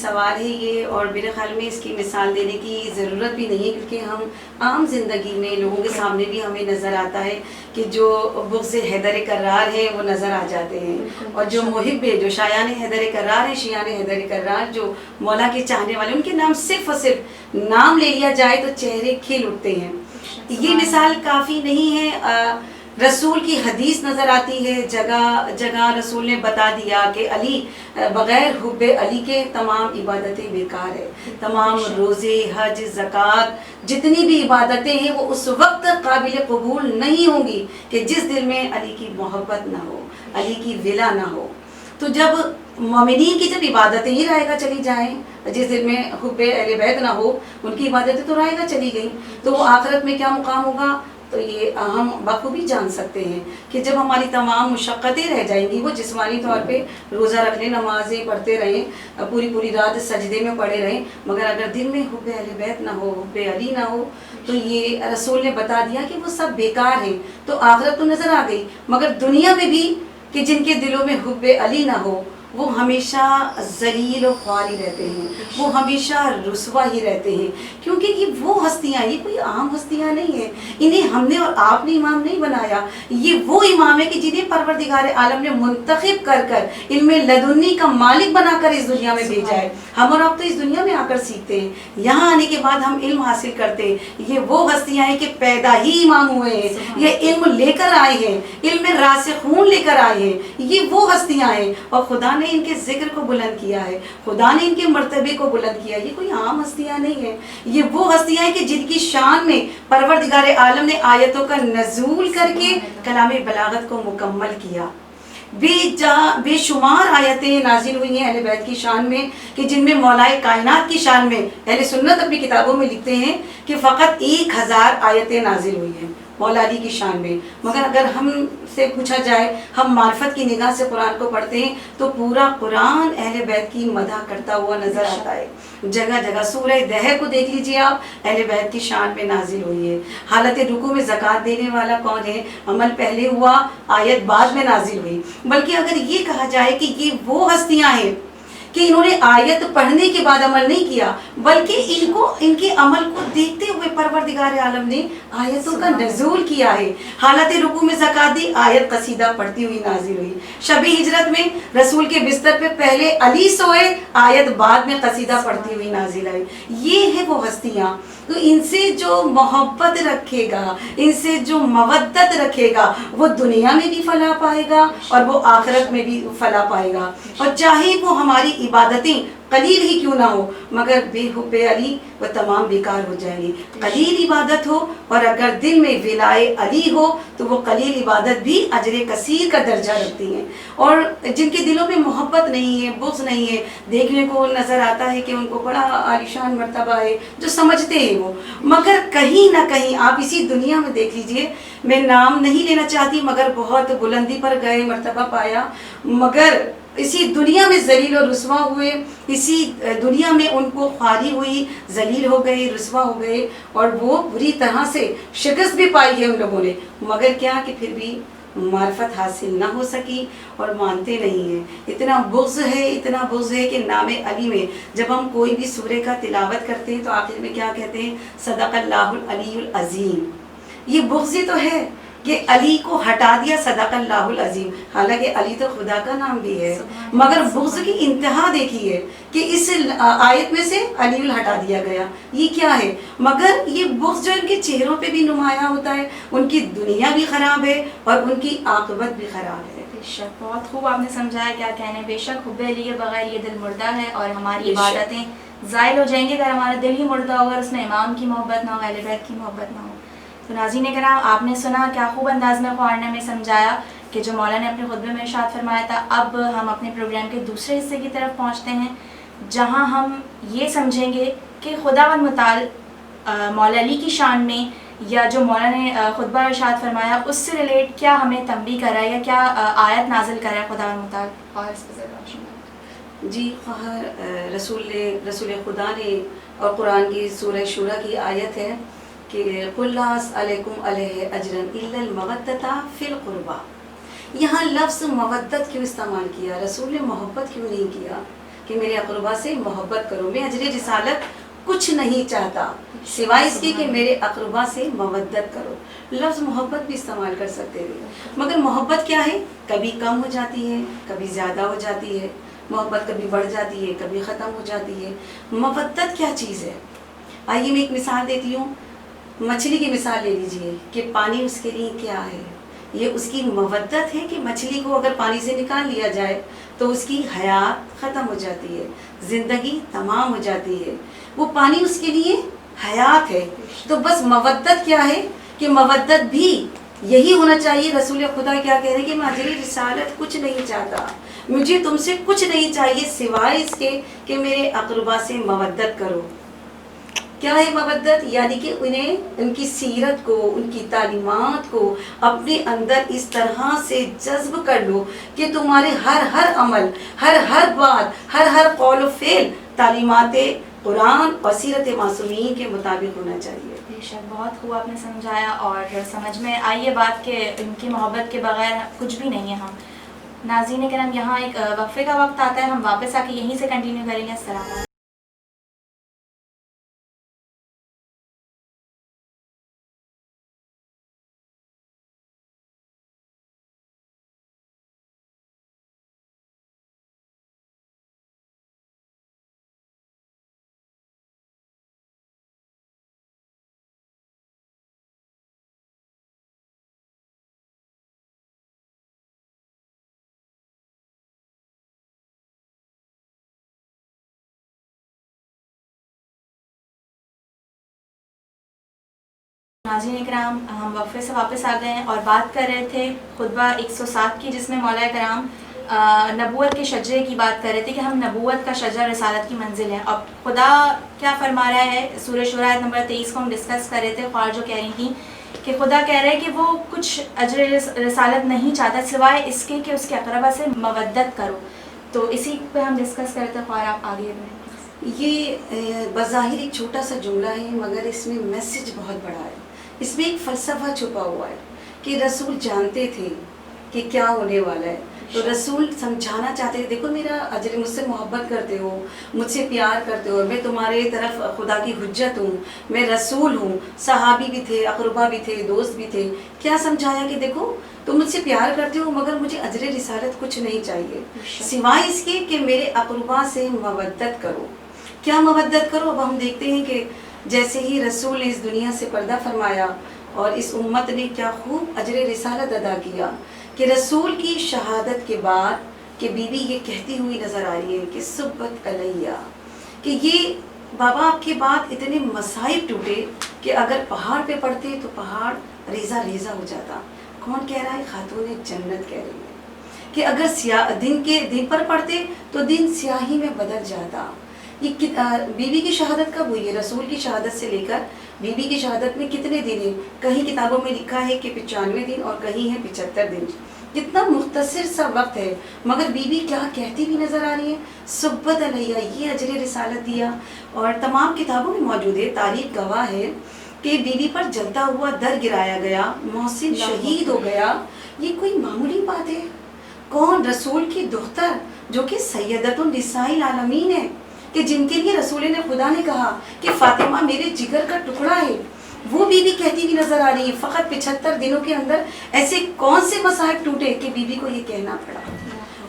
سوال ہے یہ، اور میرے خیال میں اس کی مثال دینے کی ضرورت بھی نہیں ہے، کیونکہ ہم عام زندگی میں لوگوں کے سامنے بھی ہمیں نظر آتا ہے کہ جو بغض حیدر کرار ہے وہ نظر آ جاتے ہیں، اور جو محب ہے، جو شایان حیدر کرار ہے، شیعان حیدر کرار، جو مولا کے چاہنے والے، ان کے نام صرف اور صرف نام لے لیا جائے تو چہرے کھل اٹھتے ہیں۔ یہ مثال کافی نہیں ہے، رسول کی حدیث نظر آتی ہے، جگہ جگہ رسول نے بتا دیا کہ علی بغیر حب علی کے تمام عبادتیں بیکار ہے، تمام روزے، حج، زکوٰۃ، جتنی بھی عبادتیں ہیں وہ اس وقت قابل قبول نہیں ہوں گی کہ جس دل میں علی کی محبت نہ ہو، علی کی ولا نہ ہو۔ تو جب مومنین کی جب عبادتیں ہی رائے گا چلی جائیں، جس دل میں حب اہل بیت نہ ہو، ان کی عبادتیں تو رائے گا چلی گئیں، تو وہ آخرت میں کیا مقام ہوگا؟ تو یہ ہم بخوبی جان سکتے ہیں کہ جب ہماری تمام مشقتیں رہ جائیں گی، وہ جسمانی طور پہ روزہ رکھ لیں، نمازیں پڑھتے رہیں، پوری پوری رات سجدے میں پڑے رہیں، مگر اگر دل میں حب اہل بیت نہ ہو، حب علی نہ ہو، تو یہ رسول نے بتا دیا کہ وہ سب بیکار ہیں۔ تو آخرت تو نظر آ گئی، مگر دنیا میں بھی کہ جن کے دلوں میں حب علی نہ ہو وہ ہمیشہ ذلیل و خواری رہتے ہیں، وہ ہمیشہ رسوا ہی رہتے ہیں، کیونکہ یہ وہ ہستیاں، یہ کوئی عام ہستیاں نہیں ہیں، انہیں ہم نے اور آپ نے امام نہیں بنایا، یہ وہ امام ہے کہ جنہیں پروردگار عالم نے منتخب کر کر علم لدنی کا مالک بنا کر اس دنیا میں بھیجا ہے۔ ہم اور آپ تو اس دنیا میں آ کر سیکھتے ہیں، یہاں آنے کے بعد ہم علم حاصل کرتے ہیں۔ یہ وہ ہستیاں ہیں کہ پیدا ہی امام ہوئے ہیں، یہ علم لے کر آئے ہیں، علم میں راسخون لے کر آئے ہیں، یہ وہ ہستیاں ہیں، اور خدا نے ان کے ذکر کو بلند کیا ہے، خدا نے ان کے مرتبے کو بلند کیا ہے۔ یہ کوئی عام ہستیاں نہیں ہیں، یہ وہ ہستیاں ہیں کہ جن کی شان میں پروردگار عالم نے آیتوں کا نزول کر کے کلام بلاغت کو مکمل کیا۔ بے شمار آیتیں نازل ہوئی ہیں اہل بیت کی شان میں، کہ جن میں مولائے کائنات کی شان میں اہل سنت اپنی کتابوں میں لکھتے ہیں کہ فقط 1000 آیتیں نازل ہوئی ہیں مولا علی کی شان میں۔ مگر اگر ہم سے پوچھا جائے، ہم معرفت کی نگاہ سے قرآن کو پڑھتے ہیں تو پورا قرآن اہل بیت کی مدح کرتا ہوا نظر آتا ہے، جگہ جگہ۔ سورہ دہر کو دیکھ لیجیے آپ، اہل بیت کی شان میں نازل ہوئی ہے۔ حالت رکوع میں زکوٰۃ دینے والا کون ہے؟ عمل پہلے ہوا، آیت بعد میں نازل ہوئی۔ بلکہ اگر یہ کہا جائے کہ یہ وہ ہستیاں ہیں کہ انہوں نے آیت پڑھنے کے بعد عمل نہیں کیا، بلکہ ان کے عمل کو دیکھتے ہوئے پروردگار عالم نے آیتوں کا نزول کیا ہے۔ حالت رکوع میں زکوٰۃ دی، آیت قصیدہ پڑھتی ہوئی نازل ہوئی۔ شب ہجرت میں رسول کے بستر پہ پہلے علی سوئے، آیت بعد میں قصیدہ پڑھتی ہوئی نازل آئی۔ یہ ہے وہ ہستیاں، تو ان سے جو محبت رکھے گا، ان سے جو مودت رکھے گا، وہ دنیا میں بھی فلاح پائے گا اور وہ آخرت میں بھی فلاح پائے گا۔ اور چاہے وہ ہماری عبادتیں قلیل ہی کیوں نہ ہو، مگر بے حب علی وہ تمام بیکار ہو جائیں گی۔ قلیل عبادت ہو اور اگر دل میں ولائے علی ہو تو وہ قلیل عبادت بھی اجر کثیر کا درجہ رکھتی ہیں۔ اور جن کے دلوں میں محبت نہیں ہے، بغض نہیں ہے، دیکھنے کو نظر آتا ہے کہ ان کو بڑا عالیشان مرتبہ ہے، جو سمجھتے ہیں وہ، مگر کہیں نہ کہیں آپ اسی دنیا میں دیکھ لیجئے، میں نام نہیں لینا چاہتی مگر بہت بلندی پر گئے، مرتبہ پایا، مگر اسی دنیا میں ذلیل و رسوا ہوئے، اسی دنیا میں ان کو خواری ہوئی، ذلیل ہو گئے، رسوا ہو گئے، اور وہ بری طرح سے شکست بھی پائی ہے ان لوگوں نے، مگر کیا کہ پھر بھی معرفت حاصل نہ ہو سکی اور مانتے نہیں ہیں۔ اتنا بغض ہے کہ نام علی میں جب ہم کوئی بھی سورہ کا تلاوت کرتے ہیں تو آخر میں کیا کہتے ہیں؟ صدق اللہ العلی العظیم۔ یہ بغض ہی تو ہے کہ علی کو ہٹا دیا، صدق اللہ العظیم، حالانکہ علی تو خدا کا نام بھی ہے، مگر بغض کی انتہا دیکھیے کہ اس آیت میں سے علی ہٹا دیا گیا۔ یہ کیا ہے؟ مگر یہ بغض جو ان کے چہروں پہ بھی نمایاں ہوتا ہے، ان کی دنیا بھی خراب ہے اور ان کی عاقبت بھی خراب ہے۔ بے شک، بہت خوب آپ نے سمجھایا کیا کہنے۔ بے شک حب علی کے بغیر یہ دل مردہ ہے اور ہماری عبادتیں زائل ہو جائیں گی اگر ہمارا دل ہی مردہ ہوگا، اس میں امام کی محبت نہ ہو، اہل بیت کی محبت نہ ہو۔ تو ناظرین کرام، آپ نے سنا کیا خوب انداز میں قرآن نے سمجھایا کہ جو مولا نے اپنے خطبے میں ارشاد فرمایا تھا۔ اب ہم اپنے پروگرام کے دوسرے حصے کی طرف پہنچتے ہیں، جہاں ہم یہ سمجھیں گے کہ خداوند متعال مولا علی کی شان میں یا جو مولا نے خطبہ ارشاد فرمایا اس سے ریلیٹ کیا ہمیں تنبیہ کرا ہے یا کیا آیت نازل کرا ہے خداوند متعال، اور اس پہ ذرا روشنی ڈالیں۔ جی خواہر، رسول خدا نے، اور قرآن کی سورہ شورى کی آیت ہے کہ قُلْ لَا أَسْأَلُكُمْ عَلَيْهِ أَجْرًا إِلَّا الْمَوَدَّةَ فِي الْقُرْبَى، یہاں لفظ مودت کیوں استعمال کیا؟ رسول نے محبت کیوں نہیں کیا کہ میرے اقربا سے محبت کرو؟ میں اجر رسالت کچھ نہیں چاہتا سوائے اس کے کہ میرے اقربا سے مودت کرو. لفظ محبت بھی استعمال کر سکتے تھے، مگر محبت کیا ہے؟ کبھی کم ہو جاتی ہے، کبھی زیادہ ہو جاتی ہے. محبت کبھی بڑھ جاتی ہے، کبھی ختم ہو جاتی ہے. مودت کیا چیز ہے؟ آئیے میں ایک مثال دیتی ہوں. مچھلی کی مثال لے لیجئے کہ پانی اس کے لیے کیا ہے؟ یہ اس کی مودت ہے کہ مچھلی کو اگر پانی سے نکال لیا جائے تو اس کی حیات ختم ہو جاتی ہے، زندگی تمام ہو جاتی ہے. وہ پانی اس کے لیے حیات ہے. تو بس مودت کیا ہے کہ مودت بھی یہی ہونا چاہیے. رسول خدا کیا کہہ رہے ہیں کہ میں اجر رسالت کچھ نہیں چاہتا، مجھے تم سے کچھ نہیں چاہیے سوائے اس کے کہ میرے اقربا سے مودت کرو. کیا ہے مودت؟ یعنی کہ انہیں ان کی سیرت کو، ان کی تعلیمات کو اپنے اندر اس طرح سے جذب کر لو کہ تمہارے ہر عمل، ہر بات، ہر قول و فعل تعلیمات قرآن اور سیرت معصومین کے مطابق ہونا چاہیے. بے شک بہت خوب آپ نے سمجھایا، اور سمجھ میں آئی یہ بات کہ ان کی محبت کے بغیر کچھ بھی نہیں ہے ہم. ناظرین کرام، یہاں ایک وقفے کا وقت آتا ہے، ہم واپس آ کے یہیں سے کنٹینیو کریں گے. السلام علیکم. ناظرین اکرام، ہم وقفے سے واپس آ گئے ہیں اور بات کر رہے تھے خطبہ 107 کی، جس میں مولا کرام نبوت کے شجرے کی بات کر رہے تھے کہ ہم نبوت کا شجر رسالت کی منزل ہے. اب خدا کیا فرما رہا ہے؟ سورہ شورى آیت نمبر 23 کو ہم ڈسکس کر رہے تھے. خوار جو کہہ رہی تھیں کہ خدا کہہ رہے ہیں کہ وہ کچھ اجر رسالت نہیں چاہتا سوائے اس کے کہ اس کے اقربا سے مودت کرو. تو اسی پہ ہم ڈسکس کر رہے تھے. خوار آپ آگے بڑھیں. یہ بظاہر ایک چھوٹا سا جملہ ہے، مگر اس میں میسج بہت بڑا ہے. اس میں ایک فلسفہ چھپا ہوا ہے کہ رسول جانتے تھے کہ کیا ہونے والا ہے. تو رسول سمجھانا چاہتے تھے، دیکھو میرا اجر، مجھ سے محبت کرتے ہو، مجھ سے پیار کرتے ہو، میں تمہارے طرف خدا کی حجت ہوں، میں رسول ہوں. صحابی بھی تھے، اقربا بھی تھے، دوست بھی تھے. کیا سمجھایا کہ دیکھو تم مجھ سے پیار کرتے ہو، مگر مجھے اجر رسالت کچھ نہیں چاہیے سوائے اس کے کہ میرے اقربا سے مودت کرو. کیا مودت کرو؟ اب ہم دیکھتے ہیں کہ جیسے ہی رسول نے اس دنیا سے پردہ فرمایا اور اس امت نے کیا خوب اجر رسالت ادا کیا کہ رسول کی شہادت کے بعد کہ بی بی یہ کہتی ہوئی نظر آ رہی ہے کہ سبت علیہ، کہ یہ بابا آپ کے بعد اتنے مصائب ٹوٹے کہ اگر پہاڑ پہ پڑتے تو پہاڑ ریزہ ریزہ ہو جاتا. کون کہہ رہا ہے؟ خاتون جنت کہہ رہی ہے کہ اگر دن پر پڑتے تو دن سیاہی میں بدل جاتا. یہ بی بی کی شہادت کب ہوئی ہے؟ رسول کی شہادت سے لے کر بی بی کی شہادت میں کتنے دن ہیں؟ کہیں کتابوں میں لکھا ہے کہ 95 دن اور کہیں ہے 75 دن. کتنا مختصر سا وقت ہے، مگر بی بی کیا کہتی بھی نظر آ رہی ہے؟ سبت علیہ، یہ اجر رسالت دیا. اور تمام کتابوں میں موجود ہے، تاریخ گواہ ہے کہ بی بی پر جلتا ہوا در گرایا گیا، محسن شہید ہو گیا. یہ کوئی معمولی بات ہے؟ کون؟ رسول کی دختر جو کہ سیدۃ النساء العالمین ہے، کہ جن کے لیے رسول نے خدا نے کہا کہ فاطمہ میرے جگر کا ٹکڑا ہے، وہ بی بی کہتی ہوئی نظر آ رہی ہے. فقط 75 دنوں کے اندر ایسے کون سے مصائب ٹوٹے کہ بی بی کو یہ کہنا پڑا؟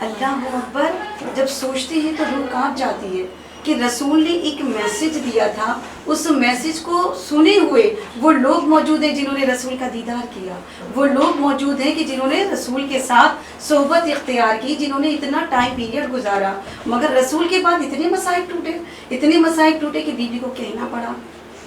اللہ اکبر. جب سوچتے ہیں تو روح کانپ جاتی ہے کہ رسول نے ایک میسج دیا تھا، اس میسج کو سنے ہوئے وہ لوگ موجود ہیں جنہوں نے رسول کا دیدار کیا، وہ لوگ موجود ہیں کہ جنہوں نے رسول کے ساتھ صحبت اختیار کی، جنہوں نے اتنا ٹائم پیریڈ گزارا، مگر رسول کے بعد اتنے مصائب ٹوٹے کہ بی بی کو کہنا پڑا.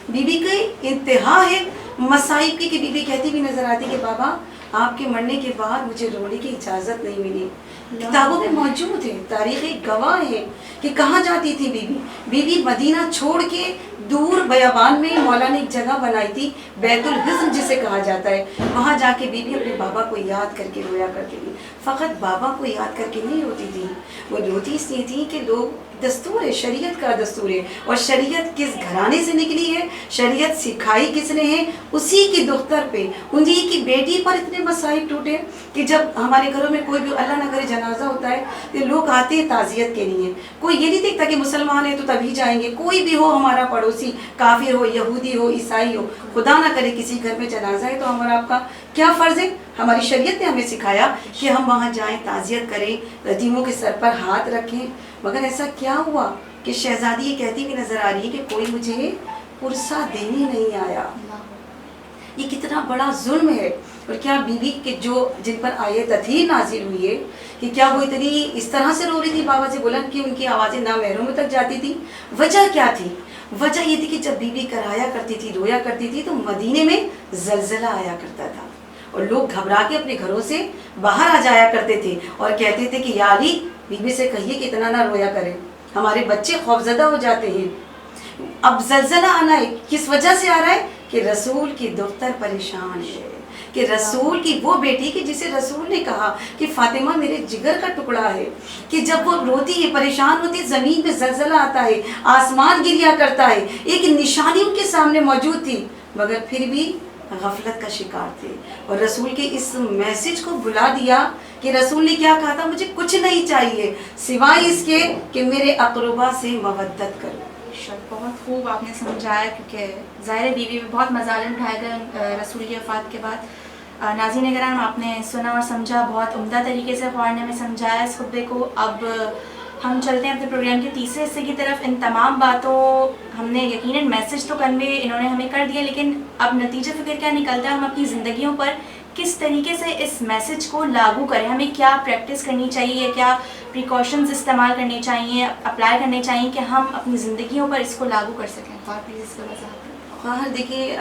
بی بی کی انتہا ہے مصائب کی کہ بی بی کہتی بھی نظر آتی کہ بابا آپ کے مرنے کے بعد مجھے رونے کی اجازت نہیں ملی. کتابوں میں موجود ہے، تاریخ گواہ ہے کہ کہاں جاتی تھی بی بی. بی بی مدینہ چھوڑ کے دور بیابان میں مولا نے ایک جگہ بنائی تھی، بیت الحزن جسے کہا جاتا ہے. وہاں جا کے بی بی اپنے بابا کو یاد کر کے رویا کرتی تھی. فقط بابا کو یاد کر کے نہیں روتی تھی، وہ روتی اس لیے تھی کہ لوگ دستور ہے، شریعت کا دستور ہے. اور شریعت کس گھرانے سے نکلی ہے، شریعت سکھائی کس نے ہے؟ اسی کی دختر پہ، انہی کی بیٹی پر اتنے مصائب ٹوٹے کہ جب ہمارے گھروں میں کوئی بھی اللہ نہ کرے جنازہ ہوتا ہے تو لوگ آتے ہیں تعزیت کے لیے. کوئی یہ نہیں دیکھتا کہ مسلمان ہے تو تبھی جائیں گے. کوئی بھی ہو ہمارا پڑوسی، کافر ہو، یہودی ہو، عیسائی ہو، خدا نہ کرے کسی گھر میں جنازہ ہے تو ہمارا آپ کا کیا فرض ہے؟ ہماری شریعت نے ہمیں سکھایا کہ ہم وہاں جائیں، تعزیت کریں، یتیموں کے سر پر ہاتھ رکھیں. مگر ایسا کیا ہوا کہ شہزادی یہ کہتی ہوئی نظر آ رہی ہے کہ کوئی مجھے پرسہ دینے نہیں آیا. یہ کتنا بڑا ظلم ہے. اور کیا بیوی کے جو جن پر آیت تطہیر نازل ہوئی ہے کہ کیا وہ اتنی اس طرح سے رو رہی تھی بابا سے بلند کہ ان کی آوازیں نامحرموں تک جاتی تھی؟ وجہ کیا تھی؟ وجہ یہ تھی کہ جب بیوی کرایا کرتی تھی، رویا کرتی تھی تو مدینے میں زلزلہ آیا کرتا تھا اور لوگ گھبرا کے اپنے گھروں سے باہر آ جایا کرتے تھے اور کہتے تھے کہ یا علی بیوی سے کہیے کہ اتنا نہ رویا کرے، ہمارے بچے خوفزدہ ہو جاتے ہیں. اب زلزلہ آنا ہے کس وجہ سے آ رہا ہے؟ کہ رسول کی دختر پریشان ہے، کہ رسول کی وہ بیٹی کہ جسے رسول نے کہا کہ فاطمہ میرے جگر کا ٹکڑا ہے، کہ جب وہ روتی ہے، پریشان ہوتی ہے، زمین پہ زلزلہ آتا ہے، آسمان گریا کرتا ہے، ایک نشانی ان کے سامنے موجود تھی مگر پھر بھی غفلت کا شکار تھے. اور رسول کے اس میسج کو بھلا دیا کہ رسول نے کیا کہا تھا؟ مجھے کچھ نہیں چاہیے سوائے اس کے کہ میرے اقربا سے مودت کرو. بہت خوب آپ نے سمجھایا، کیونکہ ظاہر بیوی میں بہت مظالم اٹھائے گئے رسول کی وفات کے بعد. ناظرین کرام، آپ نے سنا اور سمجھا، بہت عمدہ طریقے سے خوار نے ہمیں سمجھایا اس خطبے کو. اب ہم چلتے ہیں اپنے پروگرام کے تیسرے حصے کی طرف. ان تمام باتوں ہم نے یقیناً میسج تو کنوے انہوں نے ہمیں کر دیا، لیکن اب نتیجہ فکر کیا نکلتا ہے؟ ہم اپنی زندگیوں پر کس طریقے سے اس میسج کو لاگو کریں، ہمیں کیا پریکٹس کرنی چاہیے، کیا پریکاشنز استعمال کرنے چاہیے، اپلائی کرنے چاہیے کہ ہم اپنی زندگیوں پر اس کو لاگو کر سکیں. پلیز اس کو وضاحت کریں. ہاں دیکھیے،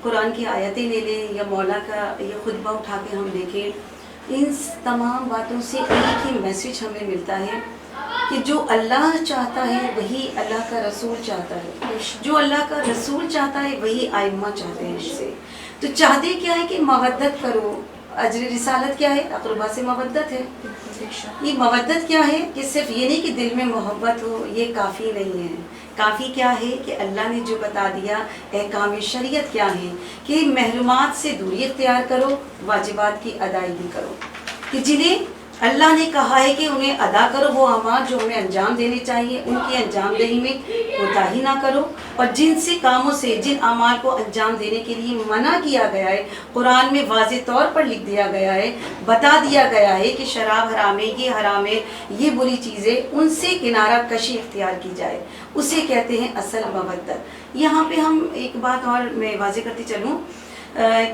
قرآن کی آیتیں لے لیں یا مولا کا یہ خطبہ اٹھا کے ہم دیکھیں، ان تمام باتوں سے ایک ہی میسج ہمیں ملتا ہے کہ جو اللہ چاہتا ہے وہی اللہ کا رسول چاہتا ہے، جو اللہ کا رسول چاہتا ہے وہی ائمہ چاہتے ہیں. اس سے تو چاہتے کیا ہے کہ مودت کرو. اجر رسالت کیا ہے؟ اقربا سے مودت ہے. یہ مودت کیا ہے؟ کہ صرف یہ نہیں کہ دل میں محبت ہو، یہ کافی نہیں ہے. کافی کیا ہے کہ اللہ نے جو بتا دیا احکام شریعت کیا ہے کہ محرمات سے دوری اختیار کرو، واجبات کی ادائیگی کرو، کہ جنہیں اللہ نے کہا ہے کہ انہیں ادا کرو وہ اعمال جو ہمیں انجام دینے چاہیے ان کی انجام دہی میں کوتاہی نہ کرو. اور جن سے کاموں سے، جن اعمال کو انجام دینے کے لیے منع کیا گیا ہے، قرآن میں واضح طور پر لکھ دیا گیا ہے، بتا دیا گیا ہے کہ شراب حرام ہے، یہ حرام ہے، یہ بری چیز ہے، ان سے کنارہ کشی اختیار کی جائے، اسے کہتے ہیں اصل مودت. یہاں پہ ہم ایک بات اور میں واضح کرتی چلوں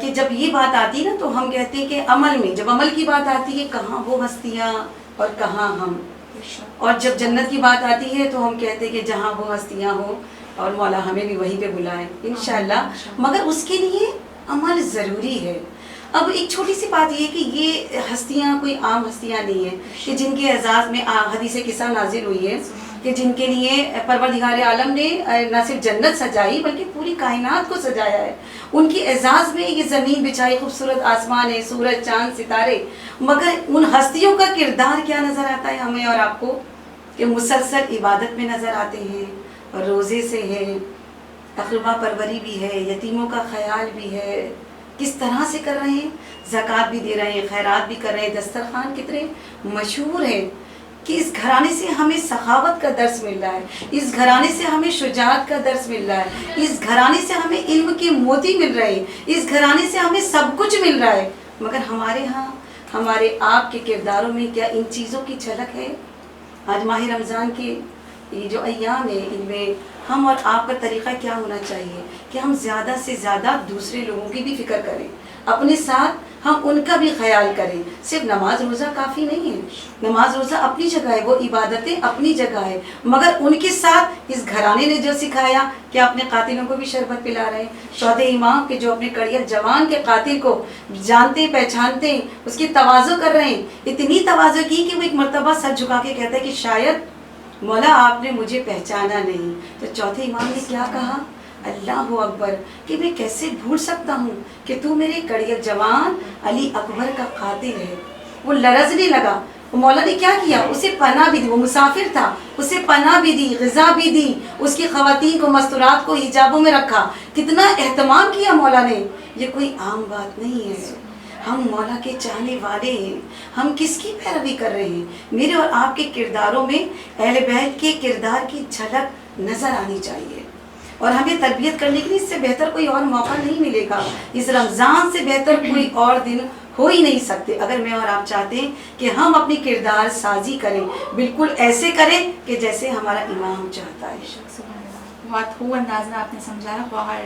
کہ جب یہ بات آتی ہے نا تو ہم کہتے ہیں کہ عمل میں، جب عمل کی بات آتی ہے کہاں وہ ہستیاں اور کہاں ہم، اور جب جنت کی بات آتی ہے تو ہم کہتے ہیں کہ جہاں وہ ہستیاں ہوں اور مولا ہمیں بھی وہیں پہ بلائیں انشاءاللہ. مگر اس کے لیے عمل ضروری ہے. اب ایک چھوٹی سی بات یہ ہے کہ یہ ہستیاں کوئی عام ہستیاں نہیں ہیں کہ جن کے اعزاز میں حدیث قصہ نازل ہوئی ہے کہ جن کے لیے پروردگار عالم نے نہ صرف جنت سجائی بلکہ پوری کائنات کو سجایا ہے. ان کے اعزاز میں یہ زمین بچھائی، خوبصورت آسمان ہے، سورج چاند ستارے. مگر ان ہستیوں کا کردار کیا نظر آتا ہے ہمیں اور آپ کو؟ کہ مسلسل عبادت میں نظر آتے ہیں، روزے سے ہے، اقربا پروری بھی ہے، یتیموں کا خیال بھی ہے. کس طرح سے کر رہے ہیں؟ زکوٰۃ بھی دے رہے ہیں، خیرات بھی کر رہے ہیں. دسترخوان کتنے مشہور ہیں کہ اس گھرانے سے ہمیں سخاوت کا درس مل رہا ہے، اس گھرانے سے ہمیں شجاعت کا درس مل رہا ہے، اس گھرانے سے ہمیں علم کے موتی مل رہے ہیں، اس گھرانے سے ہمیں سب کچھ مل رہا ہے. مگر ہمارے ہاں، ہمارے آپ کے کرداروں میں کیا ان چیزوں کی جھلک ہے؟ آج ماہ رمضان کے یہ جو ایام ہیں ان میں ہم اور آپ کا طریقہ کیا ہونا چاہیے کہ ہم زیادہ سے زیادہ دوسرے لوگوں کی بھی فکر کریں، اپنے ساتھ ہم ان کا بھی خیال کریں. صرف نماز روزہ کافی نہیں ہے، نماز روزہ اپنی جگہ ہے، وہ عبادتیں اپنی جگہ ہے، مگر ان کے ساتھ اس گھرانے نے جو سکھایا کہ اپنے قاتلوں کو بھی شربت پلا رہے ہیں. چوتھے امام کے جو اپنے کڑیل جوان کے قاتل کو جانتے پہچانتے ہیں، اس کی تواضع کر رہے ہیں. اتنی تواضع کی کہ وہ ایک مرتبہ سر جھکا کے کہتا ہے کہ شاید مولا آپ نے مجھے پہچانا نہیں. تو چوتھے امام نے کیا کہا؟ اللہ اکبر، کہ میں کیسے بھول سکتا ہوں کہ تو میرے کڑیل جوان علی اکبر کا قاتل ہے. وہ لرزنے لگا مولا نے کیا کیا؟ اسے پناہ بھی دی، وہ مسافر تھا، اسے پناہ بھی دی، غذا بھی دی، اس کی خواتین کو مستورات کو حجابوں میں رکھا، کتنا اہتمام کیا مولا نے. یہ کوئی عام بات نہیں ہے. ہم مولا کے چاہنے والے ہیں، ہم کس کی پیروی کر رہے ہیں؟ میرے اور آپ کے کرداروں میں اہل بیت کے کردار کی جھلک نظر آنی چاہیے، اور ہمیں تربیت کرنے کے لیے اس سے بہتر کوئی اور موقع نہیں ملے گا. اس رمضان سے بہتر کوئی اور دن ہو ہی نہیں سکتے. اگر میں اور آپ چاہتے ہیں کہ ہم اپنی کردار سازی کریں، بالکل ایسے کریں کہ جیسے ہمارا امام چاہتا ہے. بہت خوب انداز میں آپ نے سمجھایا. باہر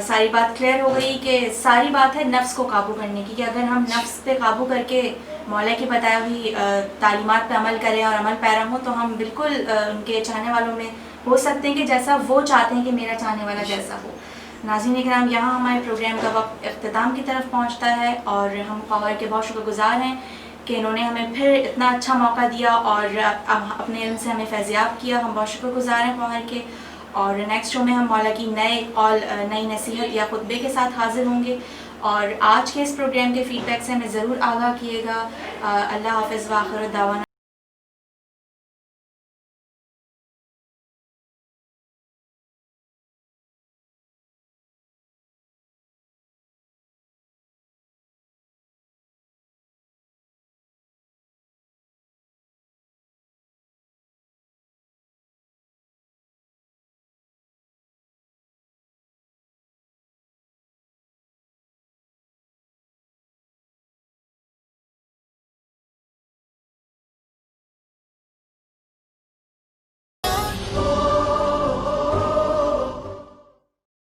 ساری بات کلیئر ہو گئی کہ ساری بات ہے نفس کو قابو کرنے کی، کہ اگر ہم نفس پہ قابو کر کے مولا کی بتائی ہوئی تعلیمات پہ عمل کریں اور عمل پیرا ہوں تو ہم بالکل ان کے چاہنے والوں میں ہو سکتے ہیں کہ جیسا وہ چاہتے ہیں کہ میرا چاہنے والا جیسا ہو. ناظرین کرام، یہاں ہمارے پروگرام کا وقت اختتام کی طرف پہنچتا ہے، اور ہم قوار کے بہت شکر گزار ہیں کہ انہوں نے ہمیں پھر اتنا اچھا موقع دیا اور اپنے علم سے ہمیں فیضیاب کیا. ہم بہت شکر گزار ہیں قوار کے. اور نیکسٹ شو میں ہم مولا کی نئے قول، نئی نصیحت یا خطبے کے ساتھ حاضر ہوں گے. اور آج کے اس پروگرام کے فیڈ بیک سے ہمیں ضرور آگاہ کیے گا. اللہ حافظ. وآخر دعوانا